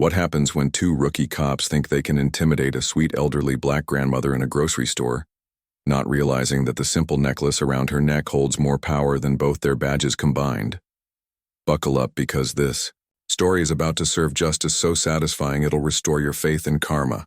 What happens when two rookie cops think they can intimidate a sweet elderly black grandmother in a grocery store, not realizing that the simple necklace around her neck holds more power than both their badges combined? Buckle up, because this story is about to serve justice so satisfying it'll restore your faith in karma.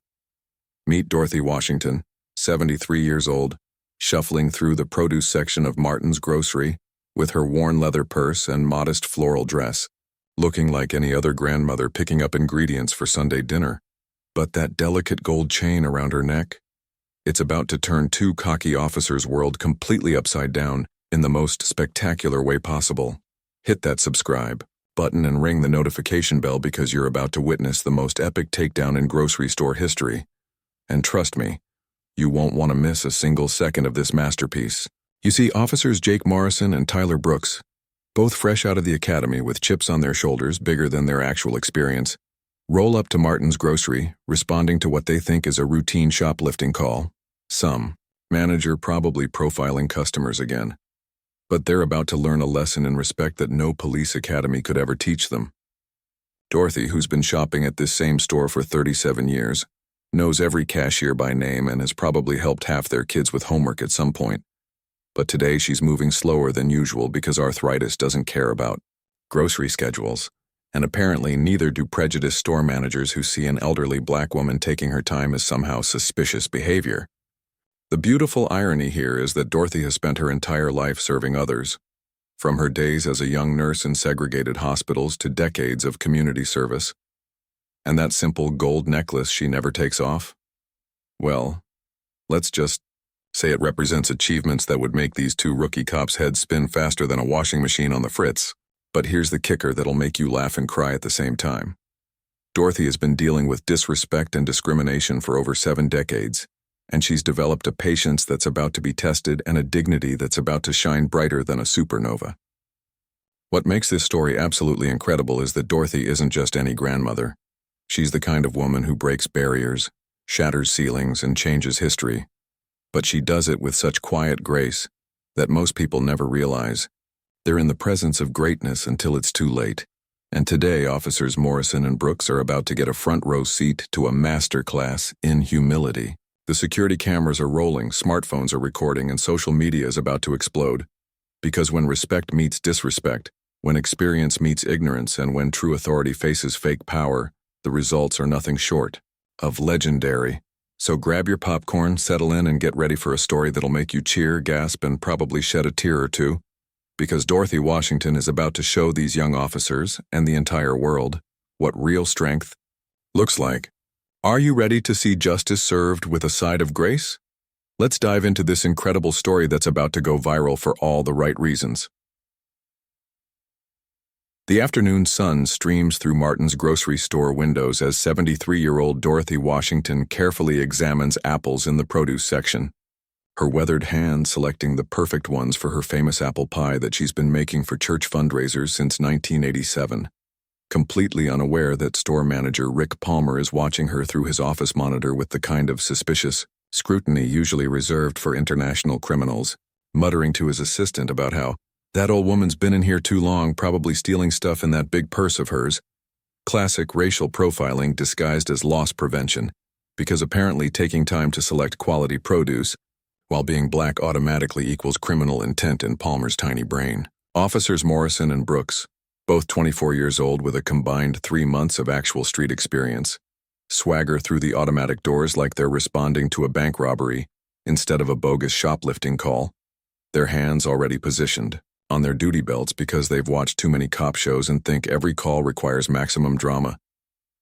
Meet Dorothy Washington, 73 years old, shuffling through the produce section of Martin's grocery with her worn leather purse and modest floral dress, looking like any other grandmother picking up ingredients for Sunday dinner. But that delicate gold chain around her neck, it's about to turn two cocky officers' world completely upside down in the most spectacular way possible. Hit that subscribe button and ring the notification bell, because you're about to witness the most epic takedown in grocery store history. And trust me, you won't want to miss a single second of this masterpiece. You see, Officers Jake Morrison and Tyler Brooks, both fresh out of the academy with chips on their shoulders bigger than their actual experience, roll up to Martin's grocery, responding to what they think is a routine shoplifting call. Some manager probably profiling customers again. But they're about to learn a lesson in respect that no police academy could ever teach them. Dorothy, who's been shopping at this same store for 37 years, knows every cashier by name and has probably helped half their kids with homework at some point. But today she's moving slower than usual because arthritis doesn't care about grocery schedules, and apparently neither do prejudiced store managers who see an elderly black woman taking her time as somehow suspicious behavior. The beautiful irony here is that Dorothy has spent her entire life serving others, from her days as a young nurse in segregated hospitals to decades of community service. And that simple gold necklace she never takes off? Well, let's just say it represents achievements that would make these two rookie cops' heads spin faster than a washing machine on the fritz. But here's the kicker that'll make you laugh and cry at the same time. Dorothy has been dealing with disrespect and discrimination for over 7 decades, and she's developed a patience that's about to be tested and a dignity that's about to shine brighter than a supernova. What makes this story absolutely incredible is that Dorothy isn't just any grandmother. She's the kind of woman who breaks barriers, shatters ceilings, and changes history. But she does it with such quiet grace that most people never realize. They're in the presence of greatness until it's too late. And today, Officers Morrison and Brooks are about to get a front row seat to a master class in humility. The security cameras are rolling, smartphones are recording, and social media is about to explode. Because when respect meets disrespect, when experience meets ignorance, and when true authority faces fake power, the results are nothing short of legendary. So grab your popcorn, settle in, and get ready for a story that'll make you cheer, gasp, and probably shed a tear or two. Because Dorothy Washington is about to show these young officers and the entire world what real strength looks like. Are you ready to see justice served with a side of grace? Let's dive into this incredible story that's about to go viral for all the right reasons. The afternoon sun streams through Martin's grocery store windows as 73-year-old Dorothy Washington carefully examines apples in the produce section, her weathered hand selecting the perfect ones for her famous apple pie that she's been making for church fundraisers since 1987. Completely unaware that store manager Rick Palmer is watching her through his office monitor with the kind of suspicious scrutiny usually reserved for international criminals, muttering to his assistant about how that old woman's been in here too long, probably stealing stuff in that big purse of hers. Classic racial profiling disguised as loss prevention, because apparently taking time to select quality produce while being black automatically equals criminal intent in Palmer's tiny brain. Officers Morrison and Brooks, both 24 years old with a combined 3 months of actual street experience, swagger through the automatic doors like they're responding to a bank robbery instead of a bogus shoplifting call, their hands already positioned on their duty belts because they've watched too many cop shows and think every call requires maximum drama,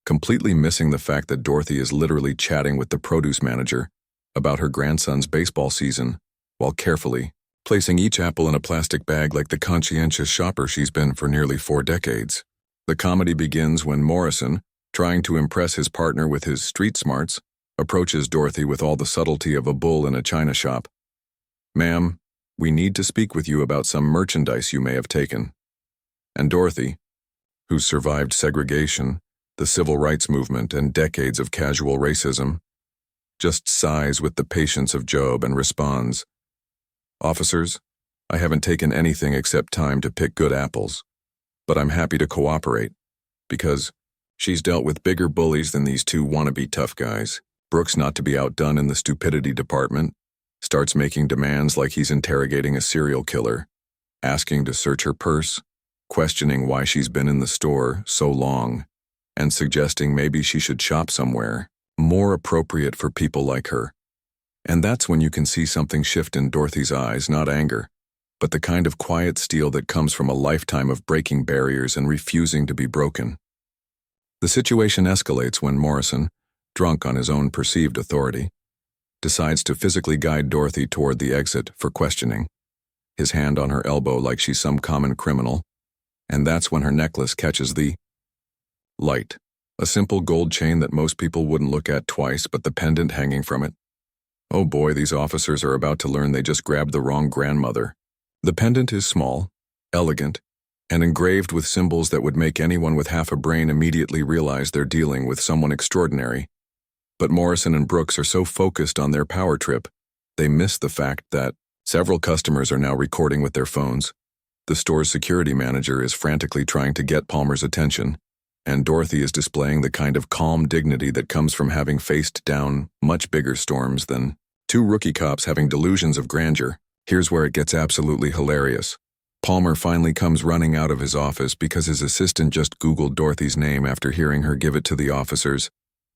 completely missing the fact that Dorothy is literally chatting with the produce manager about her grandson's baseball season while carefully placing each apple in a plastic bag like the conscientious shopper she's been for nearly 4 decades. The comedy begins when Morrison, trying to impress his partner with his street smarts, approaches Dorothy with all the subtlety of a bull in a china shop. "Ma'am, we need to speak with you about some merchandise you may have taken." And Dorothy, who's survived segregation, the civil rights movement, and decades of casual racism, just sighs with the patience of Job and responds, "Officers, I haven't taken anything except time to pick good apples, but I'm happy to cooperate," because She's dealt with bigger bullies than these two wannabe tough guys. Brooks, not to be outdone in the stupidity department, starts making demands like he's interrogating a serial killer, asking to search her purse, questioning why she's been in the store so long, and suggesting maybe she should shop somewhere more appropriate for people like her. And that's when you can see something shift in Dorothy's eyes, not anger, but the kind of quiet steel that comes from a lifetime of breaking barriers and refusing to be broken. The situation escalates when Morrison, drunk on his own perceived authority, decides to physically guide Dorothy toward the exit for questioning, his hand on her elbow like she's some common criminal, and that's when her necklace catches the light. A simple gold chain that most people wouldn't look at twice, but the pendant hanging from it. Oh boy, these officers are about to learn they just grabbed the wrong grandmother. The pendant is small, elegant, and engraved with symbols that would make anyone with half a brain immediately realize they're dealing with someone extraordinary. But Morrison and Brooks are so focused on their power trip, they miss the fact that several customers are now recording with their phones. The store's security manager is frantically trying to get Palmer's attention, and Dorothy is displaying the kind of calm dignity that comes from having faced down much bigger storms than two rookie cops having delusions of grandeur. Here's where it gets absolutely hilarious. Palmer finally comes running out of his office because his assistant just Googled Dorothy's name after hearing her give it to the officers,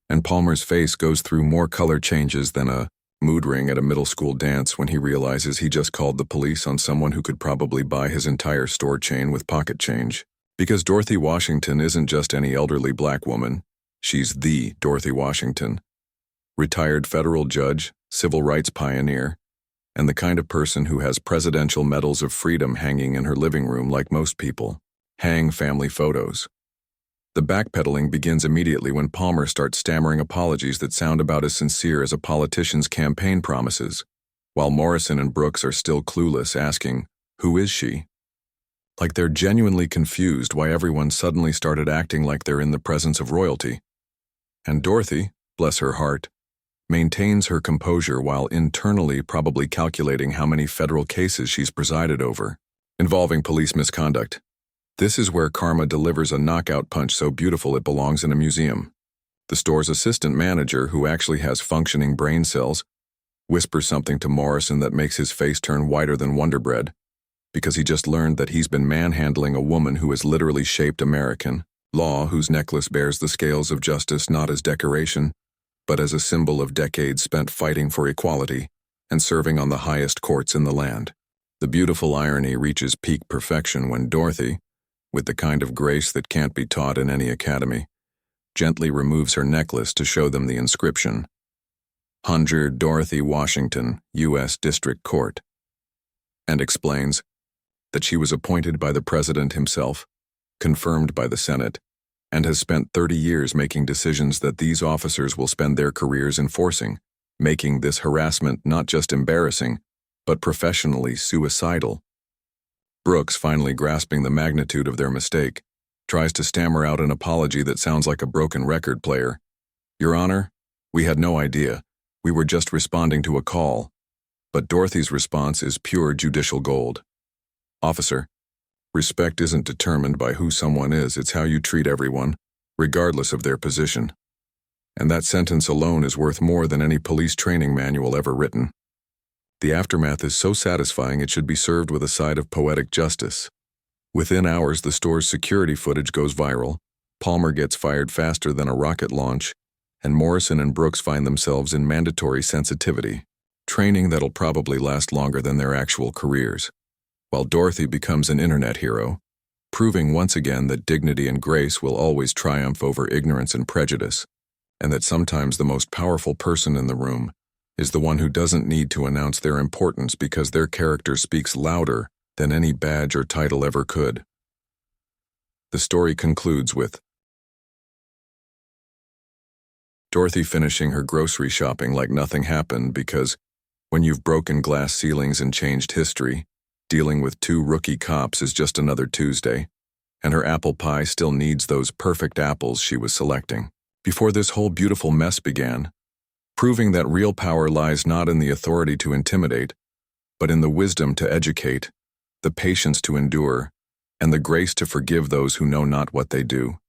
and Palmer's face goes through more color changes than a mood ring at a middle school dance when he realizes he just called the police on someone who could probably buy his entire store chain with pocket change. Because Dorothy Washington isn't just any elderly black woman, she's the Dorothy Washington. Retired federal judge, civil rights pioneer, and the kind of person who has presidential medals of freedom hanging in her living room like most people hang family photos. The backpedaling begins immediately when Palmer starts stammering apologies that sound about as sincere as a politician's campaign promises, while Morrison and Brooks are still clueless, asking, "Who is she?" Like they're genuinely confused why everyone suddenly started acting like they're in the presence of royalty. And Dorothy, bless her heart, maintains her composure while internally probably calculating how many federal cases she's presided over, involving police misconduct. This is where karma delivers a knockout punch so beautiful it belongs in a museum. The store's assistant manager, who actually has functioning brain cells, whispers something to Morrison that makes his face turn whiter than Wonder Bread, because he just learned that he's been manhandling a woman who has literally shaped American law, whose necklace bears the scales of justice not as decoration, but as a symbol of decades spent fighting for equality and serving on the highest courts in the land. The beautiful irony reaches peak perfection when Dorothy, with the kind of grace that can't be taught in any academy, gently removes her necklace to show them the inscription, 100 Dorothy Washington, U.S. District Court, and explains that she was appointed by the President himself, confirmed by the Senate, and has spent 30 years making decisions that these officers will spend their careers enforcing, making this harassment not just embarrassing, but professionally suicidal. Brooks, finally grasping the magnitude of their mistake, tries to stammer out an apology that sounds like a broken record player. "Your Honor, we had no idea. We were just responding to a call." But Dorothy's response is pure judicial gold. "Officer, respect isn't determined by who someone is, it's how you treat everyone, regardless of their position." And that sentence alone is worth more than any police training manual ever written. The aftermath is so satisfying it should be served with a side of poetic justice. Within hours, the store's security footage goes viral, Palmer gets fired faster than a rocket launch, and Morrison and Brooks find themselves in mandatory sensitivity, training that'll probably last longer than their actual careers, while Dorothy becomes an internet hero, proving once again that dignity and grace will always triumph over ignorance and prejudice, and that sometimes the most powerful person in the room is the one who doesn't need to announce their importance because their character speaks louder than any badge or title ever could. The story concludes with Dorothy finishing her grocery shopping like nothing happened, because when you've broken glass ceilings and changed history, dealing with two rookie cops is just another Tuesday, and her apple pie still needs those perfect apples she was selecting before this whole beautiful mess began, proving that real power lies not in the authority to intimidate, but in the wisdom to educate, the patience to endure, and the grace to forgive those who know not what they do.